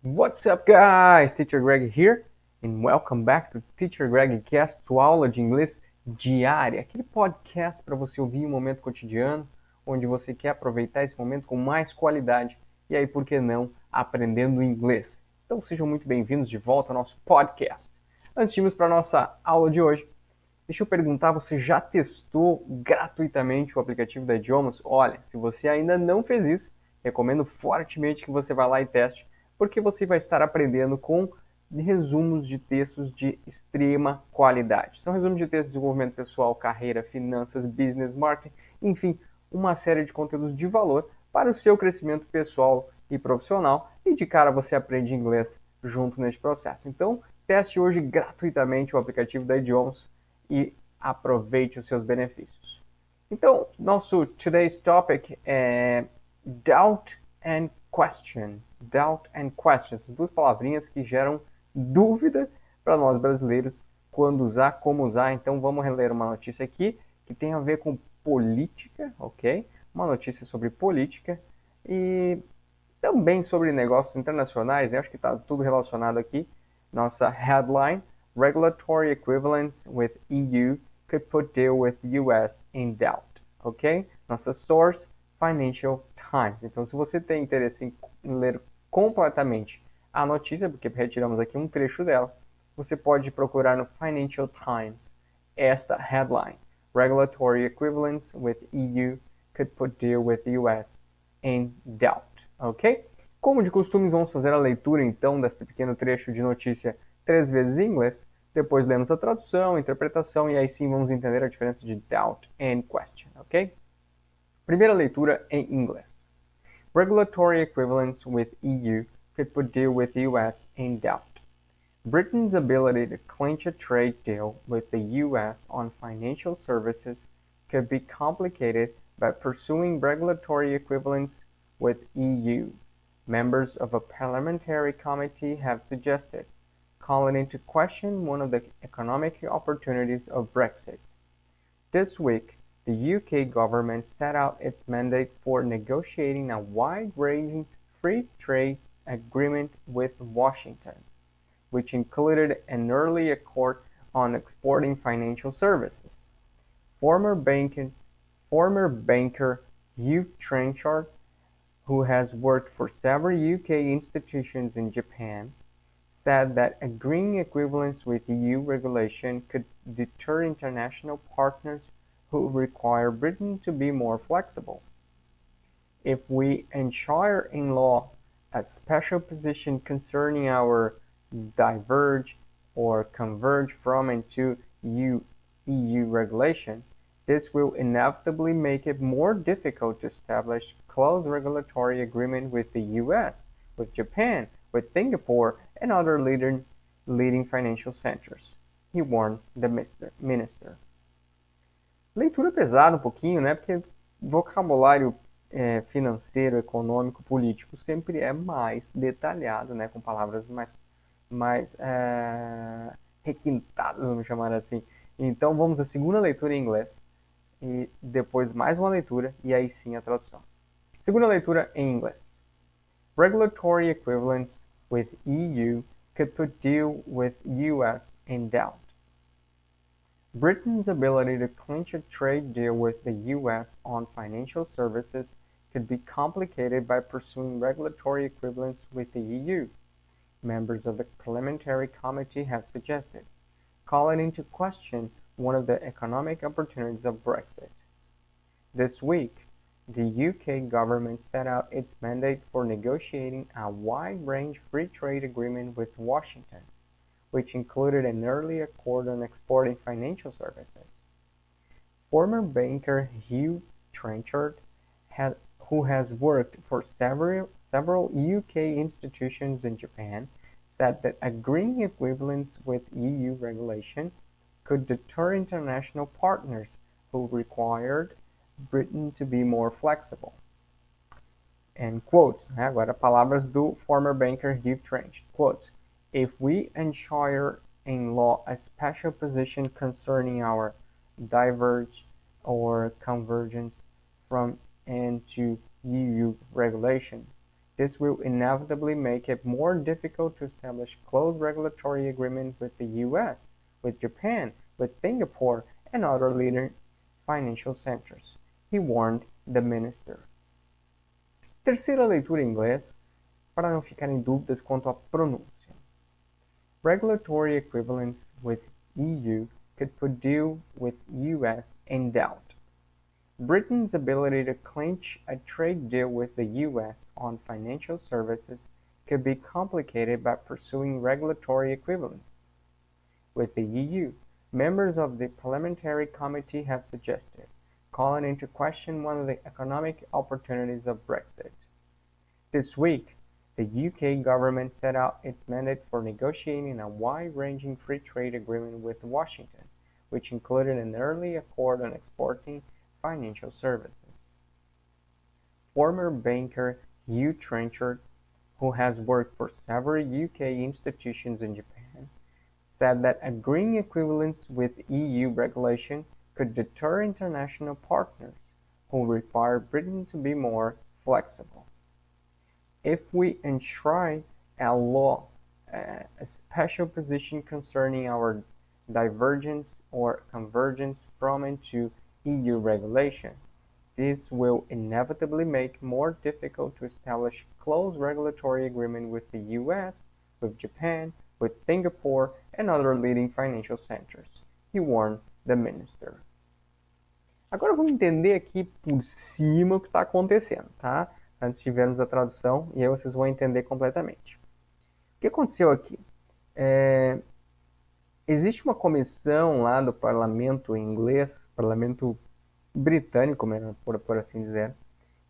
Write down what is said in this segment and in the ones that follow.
What's up, guys? Teacher Greg here, and welcome back to Teacher Greg Cast, sua aula de inglês diária, aquele podcast para você ouvir em um momento cotidiano, onde você quer aproveitar esse momento com mais qualidade, e aí, por que não, aprendendo inglês. Então, sejam muito bem-vindos de volta ao nosso podcast. Antes de irmos para a nossa aula de hoje, deixa eu perguntar, você já testou gratuitamente o aplicativo da Idiomus? Olha, se você ainda não fez isso, recomendo fortemente que você vá lá e teste, porque você vai estar aprendendo com resumos de textos de extrema qualidade. São resumos de texto de desenvolvimento pessoal, carreira, finanças, business, marketing, enfim, uma série de conteúdos de valor para o seu crescimento pessoal e profissional, e de cara você aprende inglês junto neste processo. Então, teste hoje gratuitamente o aplicativo da Idiomus e aproveite os seus benefícios. Então, nosso today's topic é doubt and question. Doubt and question, essas duas palavrinhas que geram dúvida para nós brasileiros quando usar, como usar. Então, vamos reler uma notícia aqui que tem a ver com política, ok? Uma notícia sobre política e também sobre negócios internacionais, né? Acho que está tudo relacionado aqui. Nossa headline: Regulatory equivalence with EU could put deal with US in doubt. Ok? Nossa source: Financial Times. Então, se você tem interesse em ler completamente a notícia, porque retiramos aqui um trecho dela, você pode procurar no Financial Times esta headline: Regulatory equivalence with EU could put deal with US in doubt. Ok? Como de costume, vamos fazer a leitura então deste pequeno trecho de notícia 3 vezes em inglês. Depois lemos a tradução, a interpretação e aí sim vamos entender a diferença de doubt and question, ok? Primeira leitura em inglês. Regulatory equivalence with EU could put deal with US in doubt. Britain's ability to clinch a trade deal with the US on financial services could be complicated by pursuing regulatory equivalence with EU. Members of a parliamentary committee have suggested, calling into question one of the economic opportunities of Brexit. This week, the UK government set out its mandate for negotiating a wide-ranging free trade agreement with Washington, which included an early accord on exporting financial services. Former banker Hugh Trenchard, who has worked for several UK institutions in Japan, said that agreeing equivalence with EU regulation could deter international partners who require Britain to be more flexible. If we enshrine in law a special position concerning our diverge or converge from and to EU regulation, this will inevitably make it more difficult to establish close regulatory agreement with the US, with Japan, with Singapore, and other leading financial centers, he warned the minister. Leitura pesada um pouquinho, né? Porque vocabulário financeiro, econômico, político sempre é mais detalhado, né? Com palavras mais requintadas, vamos chamar assim. Então vamos à segunda leitura em inglês e depois mais uma leitura e aí sim a tradução. Segunda leitura em inglês. Regulatory equivalence with EU could put deal with US in doubt. Britain's ability to clinch a trade deal with the US on financial services could be complicated by pursuing regulatory equivalence with the EU, members of the parliamentary committee have suggested, calling into question one of the economic opportunities of Brexit. This week, the UK government set out its mandate for negotiating a wide-range free trade agreement with Washington, which included an early accord on exporting financial services. Former banker Hugh Trenchard, who has worked for several UK institutions in Japan, said that agreeing equivalence with EU regulation could deter international partners who required Britain to be more flexible. And quotes, agora palavras do former banker Hugh Trenchard. Quotes, if we enshrine in law a special position concerning our diverge or convergence from and to EU regulation, This will inevitably make it more difficult to establish close regulatory agreements with the US, with Japan, with Singapore, and other leading financial centers, he warned the minister. Terceira leitura em inglês, para não ficarem dúvidas quanto à pronúncia. Regulatory equivalence with EU could put deal with US in doubt. Britain's ability to clinch a trade deal with the US on financial services could be complicated by pursuing regulatory equivalence. With the EU, members of the Parliamentary Committee have suggested, calling into question one of the economic opportunities of Brexit. This week, the UK government set out its mandate for negotiating a wide-ranging free trade agreement with Washington, which included an early accord on exporting financial services. Former banker Hugh Trenchard, who has worked for several UK institutions in Japan, said that agreeing equivalence with EU regulation could deter international partners who require Britain to be more flexible. If we enshrine a law, a special position concerning our divergence or convergence from and to EU regulation, this will inevitably make it more difficult to establish close regulatory agreement with the US, with Japan, with Singapore, and other leading financial centers, he warned the minister. Agora vamos entender aqui por cima o que está acontecendo, tá? Antes de vermos a tradução, e aí vocês vão entender completamente. O que aconteceu aqui? Existe uma comissão lá do parlamento inglês, parlamento britânico, por assim dizer,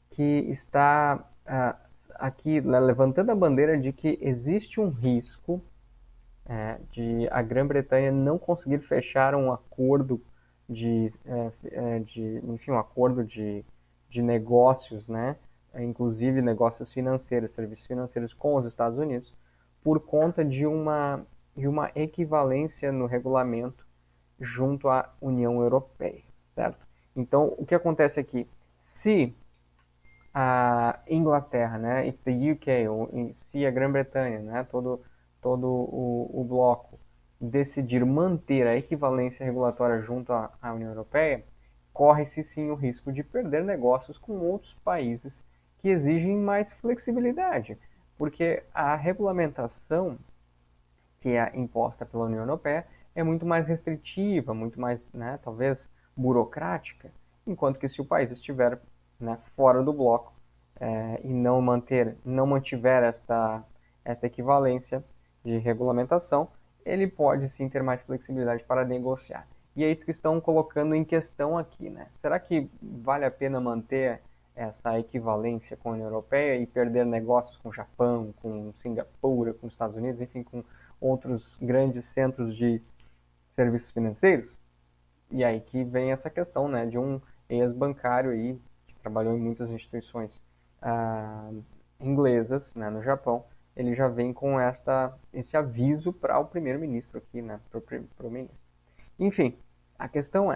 que está aqui levantando a bandeira de que existe um risco de a Grã-Bretanha não conseguir fechar um acordo um acordo de negócios, né? Inclusive negócios financeiros, serviços financeiros com os Estados Unidos, por conta de uma equivalência no regulamento junto à União Europeia, certo? Então, o que acontece aqui? Se a Inglaterra, né, if the UK, ou se a Grã-Bretanha, né, todo o bloco decidir manter a equivalência regulatória junto à União Europeia, corre-se sim o risco de perder negócios com outros países que exigem mais flexibilidade, porque a regulamentação que é imposta pela União Europeia é muito mais restritiva, muito mais, né, talvez, burocrática, enquanto que se o país estiver, né, fora do bloco e não mantiver esta equivalência de regulamentação, ele pode sim ter mais flexibilidade para negociar. E é isso que estão colocando em questão aqui, né? Será que vale a pena manter essa equivalência com a União Europeia e perder negócios com o Japão, com Singapura, com os Estados Unidos, enfim, com outros grandes centros de serviços financeiros? E aí que vem essa questão, né, de um ex-bancário aí, que trabalhou em muitas instituições inglesas, né, no Japão. Ele já vem com esse aviso para o primeiro-ministro aqui, né, para o ministro. Enfim, a questão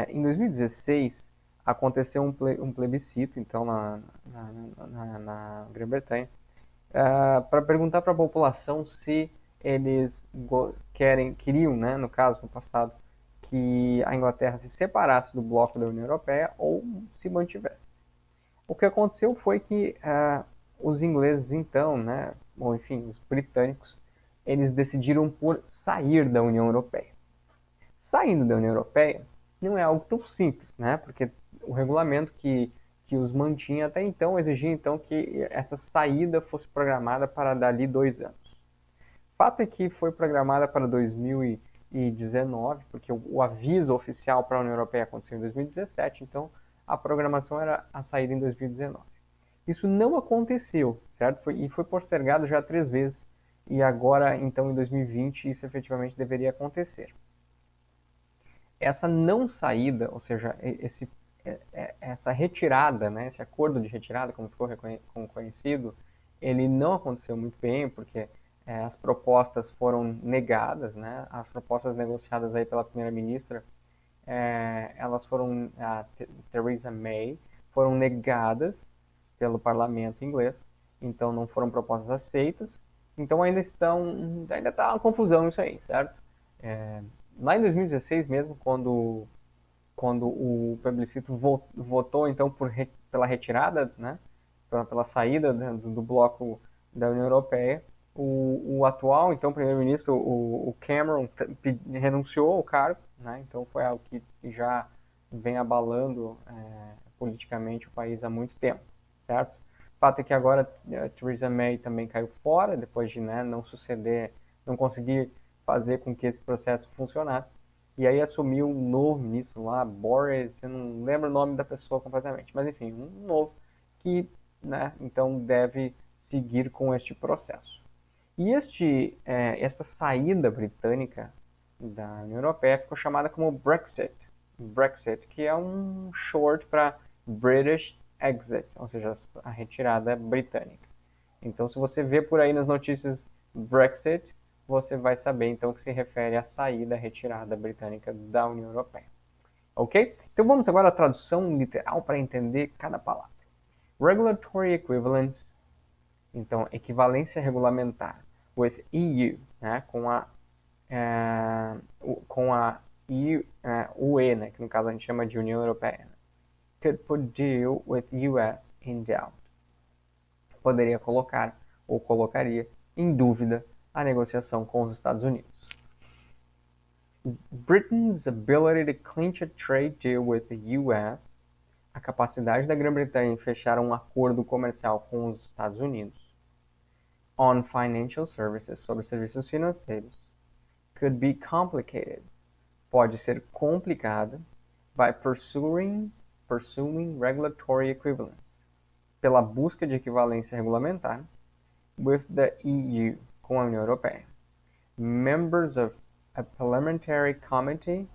em 2016 aconteceu um plebiscito, então, na Grã-Bretanha, para perguntar para a população se eles queriam, né, no caso, no passado, que a Inglaterra se separasse do bloco da União Europeia ou se mantivesse. O que aconteceu foi que os ingleses, então, né, ou enfim, os britânicos, eles decidiram por sair da União Europeia. Saindo da União Europeia não é algo tão simples, né, porque o regulamento que os mantinha até então exigia então que essa saída fosse programada para dali 2 anos. Fato é que foi programada para 2019, porque o aviso oficial para a União Europeia aconteceu em 2017, então a programação era a saída em 2019. Isso não aconteceu, certo? E foi postergado já 3 vezes, e agora, então, em 2020, isso efetivamente deveria acontecer. Essa não saída, ou seja, essa retirada, né, esse acordo de retirada, como ficou conhecido, ele não aconteceu muito bem, porque as propostas foram negadas, né, as propostas negociadas aí pela primeira-ministra, elas a Theresa May, foram negadas pelo parlamento inglês, então não foram propostas aceitas. Então ainda está uma confusão isso aí, certo? Lá em 2016 mesmo, quando o plebiscito votou então pela retirada, né, pela saída, né, do bloco da União Europeia, o atual, então, primeiro-ministro, o Cameron, renunciou ao cargo, né, então foi algo que já vem abalando politicamente o país há muito tempo, certo? O fato é que agora a Theresa May também caiu fora, depois de, né, não suceder, não conseguir fazer com que esse processo funcionasse. E aí assumiu um novo ministro lá, Boris, eu não lembro o nome da pessoa completamente, mas enfim, um novo que, né, então deve seguir com este processo. E esta saída britânica da União Europeia ficou chamada como Brexit. Brexit, que é um short para British Exit, ou seja, a retirada britânica. Então, se você vê por aí nas notícias Brexit, você vai saber então que se refere à saída, à retirada britânica da União Europeia. Ok? Então vamos agora à tradução literal para entender cada palavra. Regulatory equivalence, então equivalência regulamentar, with EU, né, com a UE, né, que no caso a gente chama de União Europeia. Could put deal with US in doubt. Poderia colocar ou colocaria em dúvida a negociação com os Estados Unidos. Britain's ability to clinch a trade deal with the US, a capacidade da Grã-Bretanha em fechar um acordo comercial com os Estados Unidos, on financial services, sobre serviços financeiros, could be complicated, pode ser complicada, by pursuing regulatory equivalence, pela busca de equivalência regulamentar, with the EU, com a União Europeia. Members of a parliamentary committee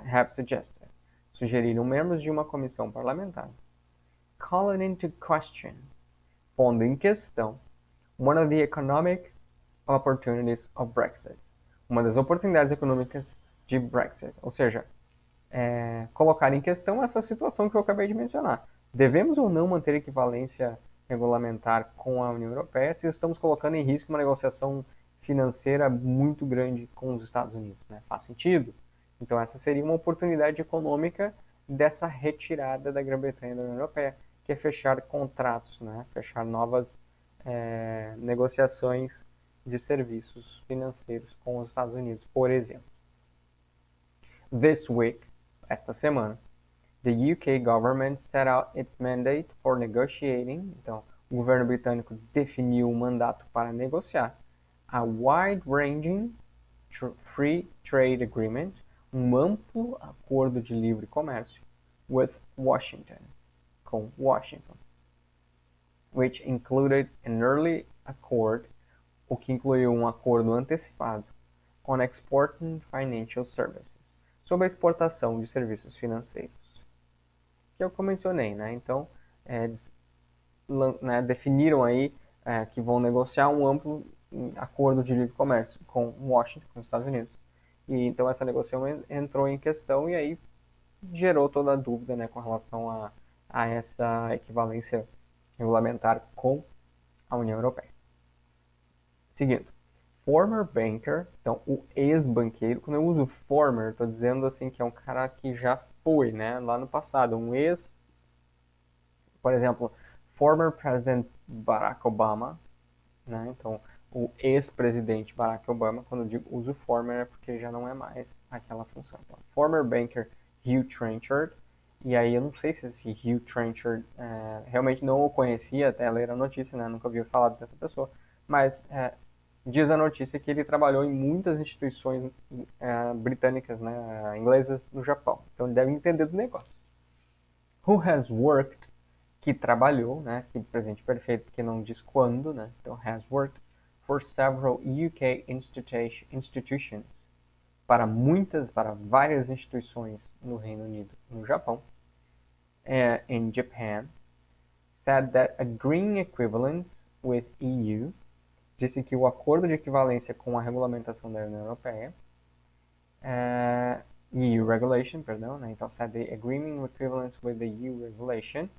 have suggested, sugeriram membros de uma comissão parlamentar, calling into question, pondo em questão, one of the economic opportunities of Brexit, uma das oportunidades econômicas de Brexit, ou seja, colocar em questão essa situação que eu acabei de mencionar. Devemos ou não manter equivalência regulamentar com a União Europeia se estamos colocando em risco uma negociação financeira muito grande com os Estados Unidos, né? Faz sentido? Então essa seria uma oportunidade econômica dessa retirada da Grã-Bretanha da União Europeia, que é fechar contratos, né? Fechar novas negociações de serviços financeiros com os Estados Unidos, por exemplo. This week, esta semana, the UK government set out its mandate for negotiating, então o governo britânico definiu um mandato para negociar a wide-ranging free trade agreement, um amplo acordo de livre comércio, with Washington, com Washington, which included an early accord, o que incluiu um acordo antecipado, on exporting financial services, sobre a exportação de serviços financeiros, que é o que eu mencionei, né? Então, eles definiram aí que vão negociar um amplo acordo de livre comércio com Washington, com os Estados Unidos. E então essa negociação entrou em questão e aí gerou toda a dúvida, né, com relação a essa equivalência regulamentar com a União Europeia. Seguindo. Former banker, então o ex-banqueiro, quando eu uso former, estou dizendo assim que é um cara que já foi, né, lá no passado, um ex, por exemplo, former President Barack Obama, né, então o ex-presidente Barack Obama, quando eu digo uso former é porque já não é mais aquela função. Então, former banker Hugh Trenchard, e aí eu não sei se esse Hugh Trenchard realmente não o conhecia até ler a notícia, né, nunca ouvi falar dessa pessoa, mas diz a notícia que ele trabalhou em muitas instituições britânicas, né, inglesas no Japão. Então ele deve entender do negócio. Who has worked, que trabalhou, né, que presente perfeito que não diz quando, né, então has worked for several UK institutions, para várias instituições no Reino Unido, no Japão, in Japan, said that agreeing equivalence with EU, disse que o acordo de equivalência com a regulamentação da União Europeia, EU regulation, perdão, né? Então said the agreement equivalence with the EU regulation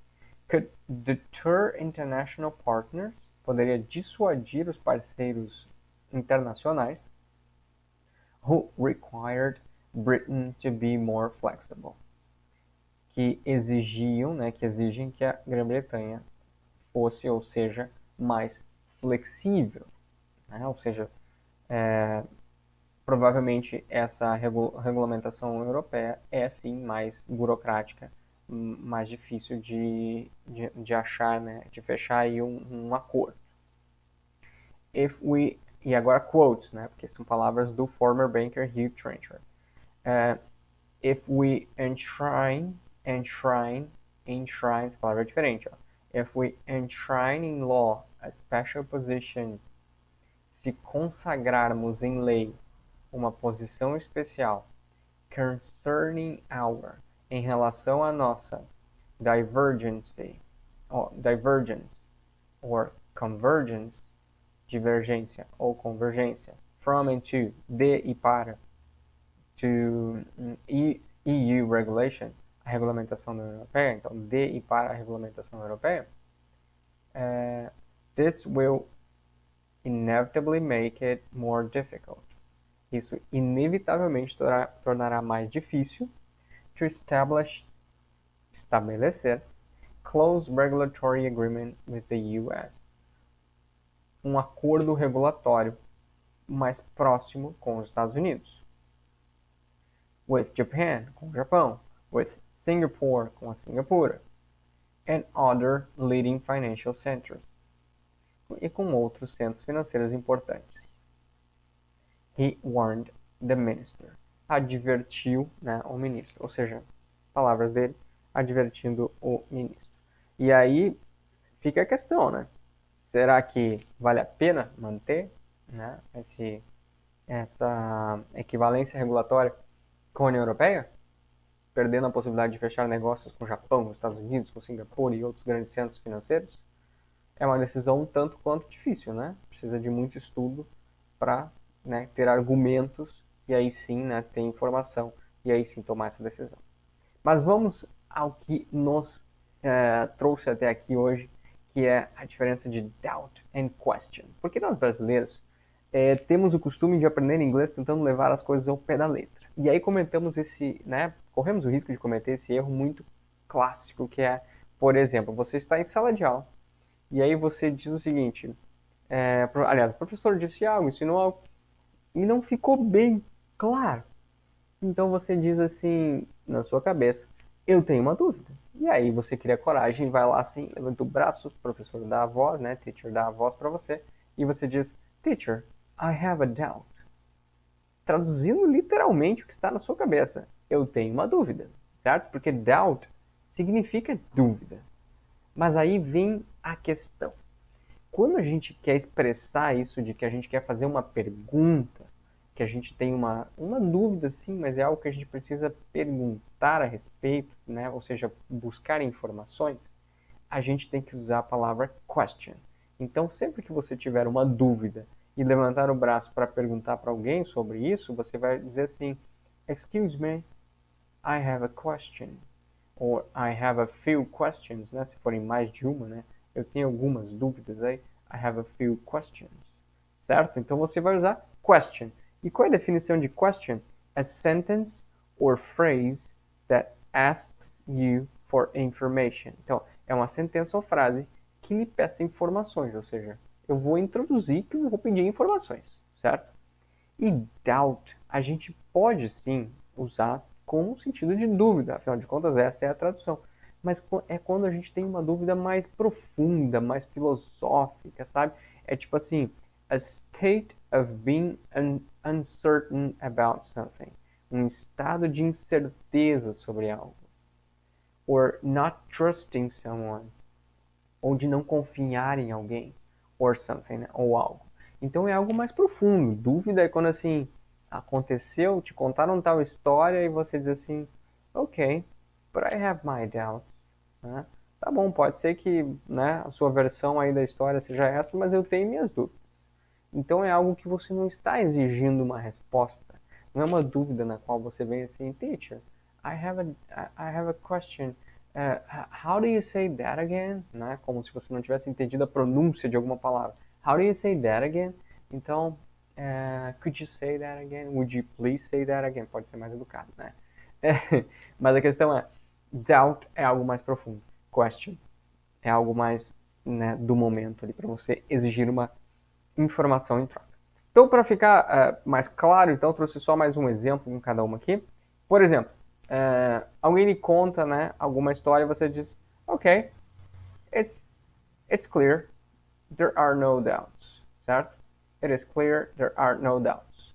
Could deter international partners, poderia dissuadir os parceiros internacionais, who required Britain to be more flexible, que exigiam, né, que exigem que a Grã-Bretanha fosse, ou seja, mais flexível, né? Ou seja, provavelmente essa regulamentação europeia é sim mais burocrática, mais difícil de achar, né, de fechar aí um acordo. E agora quotes, né, porque são palavras do former banker Hugh Trenchard. If we enshrine, essa palavra é diferente, ó. If we enshrine in law a special position, se consagrarmos em lei uma posição especial, concerning our, em relação à nossa divergence, or convergence, divergência ou convergência, from and to, de e para, to EU regulation, a regulamentação da União Europeia, então de e para a regulamentação europeia, this will inevitably make it more difficult. Isso inevitavelmente tornará mais difícil to estabelecer close regulatory agreement with the US, um acordo regulatório mais próximo com os Estados Unidos. With Japan, com o Japão. With Singapore, com a Singapura. And other leading financial centers, e com outros centros financeiros importantes. He warned the minister, advertiu, né, o ministro, ou seja, palavras dele, advertindo o ministro. E aí fica a questão, né? Será que vale a pena manter, né, essa equivalência regulatória com a União Europeia, perdendo a possibilidade de fechar negócios com o Japão, com os Estados Unidos, com Singapura e outros grandes centros financeiros? É uma decisão um tanto quanto difícil, né? Precisa de muito estudo para, né, ter argumentos e aí sim, né, ter informação e aí sim tomar essa decisão. Mas vamos ao que nos trouxe até aqui hoje, que é a diferença de doubt and question. Porque nós brasileiros temos o costume de aprender inglês tentando levar as coisas ao pé da letra. E aí corremos o risco de cometer esse erro muito clássico, que é, por exemplo, você está em sala de aula e aí você diz o seguinte, aliás, o professor disse algo, ensinou algo, e não ficou bem claro. Então você diz assim, na sua cabeça, eu tenho uma dúvida. E aí você cria coragem e vai lá assim, levanta o braço, o professor dá a voz, né, teacher dá a voz para você, e você diz, teacher, I have a doubt. Traduzindo literalmente o que está na sua cabeça, eu tenho uma dúvida, certo? Porque doubt significa dúvida. Mas aí vem a questão. Quando a gente quer expressar isso de que a gente quer fazer uma pergunta, que a gente tem uma dúvida sim, mas é algo que a gente precisa perguntar a respeito, né? Ou seja, buscar informações, a gente tem que usar a palavra question. Então, sempre que você tiver uma dúvida e levantar o braço para perguntar para alguém sobre isso, você vai dizer assim, excuse me, I have a question. Or I have a few questions, né? Se forem mais de uma, né? Eu tenho algumas dúvidas aí. I have a few questions. Certo? Então você vai usar question. E qual é a definição de question? A sentence or phrase that asks you for information. Então, é uma sentença ou frase que lhe peça informações, ou seja, eu vou introduzir que eu vou pedir informações, certo? E doubt, a gente pode sim usar com o sentido de dúvida, afinal de contas essa é a tradução. Mas é quando a gente tem uma dúvida mais profunda, mais filosófica, sabe? É tipo assim, a state of being uncertain about something. Um estado de incerteza sobre algo. Or not trusting someone. Ou de não confiar em alguém. Or something, né? Ou algo. Então é algo mais profundo. Dúvida é quando assim, aconteceu, te contaram tal história e você diz assim, ok, but I have my doubts. Né? Tá bom, pode ser que, né, a sua versão aí da história seja essa, mas eu tenho minhas dúvidas. Então é algo que você não está exigindo uma resposta. Não é uma dúvida na qual você vem assim, teacher, I have a question. How do you say that again? Né? Como se você não tivesse entendido a pronúncia de alguma palavra. How do you say that again? Então, could you say that again? Would you please say that again? Pode ser mais educado, né? Mas a questão é, doubt é algo mais profundo. Question é algo mais, né, do momento ali, para você exigir uma informação em troca. Então, para ficar mais claro, então, eu trouxe só mais um exemplo com cada uma aqui. Por exemplo, alguém lhe conta, né, alguma história e você diz, ok, it's clear, there are no doubts, certo? It is clear, there are no doubts.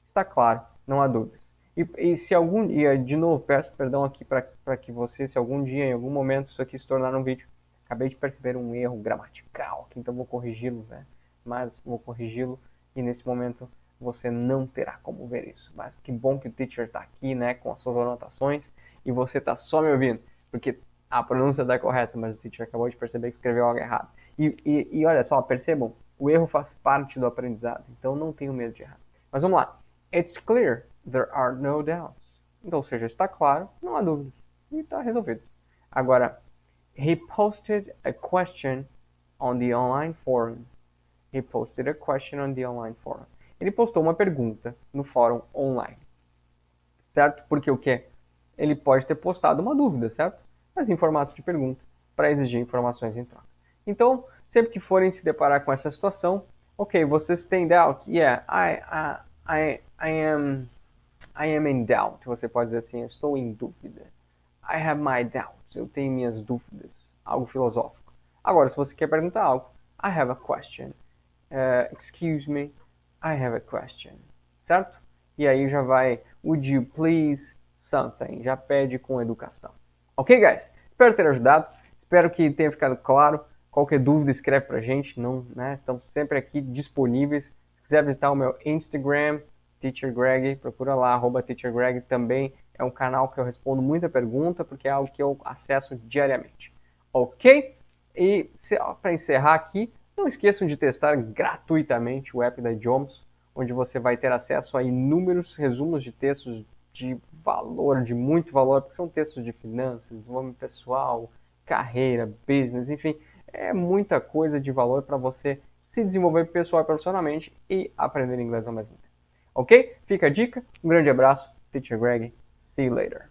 Está claro, não há dúvidas. E se algum dia, de novo, peço perdão aqui para que você, se algum dia, em algum momento, isso aqui se tornar um vídeo, acabei de perceber um erro gramatical aqui, então vou corrigi-lo, né? Mas vou corrigi-lo e nesse momento você não terá como ver isso. Mas que bom que o teacher está aqui, né, com as suas anotações e você está só me ouvindo, porque a pronúncia está correta, mas o teacher acabou de perceber que escreveu algo errado. E olha só, percebam, o erro faz parte do aprendizado, então não tenho medo de errar. Mas vamos lá. It's clear, there are no doubts. Então, ou seja, está claro, não há dúvidas. E está resolvido. Agora, he posted a question on the online forum. He posted a question on the online forum. Ele postou uma pergunta no fórum online. Certo? Porque o quê? Ele pode ter postado uma dúvida, certo? Mas em formato de pergunta, para exigir informações em troca. Então, sempre que forem se deparar com essa situação, ok, vocês têm doubt? Yeah, I am in doubt. Você pode dizer assim, eu estou em dúvida. I have my doubts. Eu tenho minhas dúvidas. Algo filosófico. Agora, se você quer perguntar algo, I have a question. Excuse me, I have a question. Certo? E aí já vai, would you please something? Já pede com educação. Ok, guys? Espero ter ajudado. Espero que tenha ficado claro. Qualquer dúvida, escreve pra gente. Não, né? Estamos sempre aqui disponíveis. Se quiser visitar o meu Instagram, Teacher Greg, procura lá, @Teacher Greg. Também é um canal que eu respondo muita pergunta, porque é algo que eu acesso diariamente. Ok? E para encerrar aqui, não esqueçam de testar gratuitamente o app da Idiomus, onde você vai ter acesso a inúmeros resumos de textos de valor, de muito valor, porque são textos de finanças, desenvolvimento pessoal, carreira, business, enfim, é muita coisa de valor para você se desenvolver pessoal e profissionalmente e aprender inglês ao mesmo tempo. Ok? Fica a dica, um grande abraço, Teacher Greg, see you later.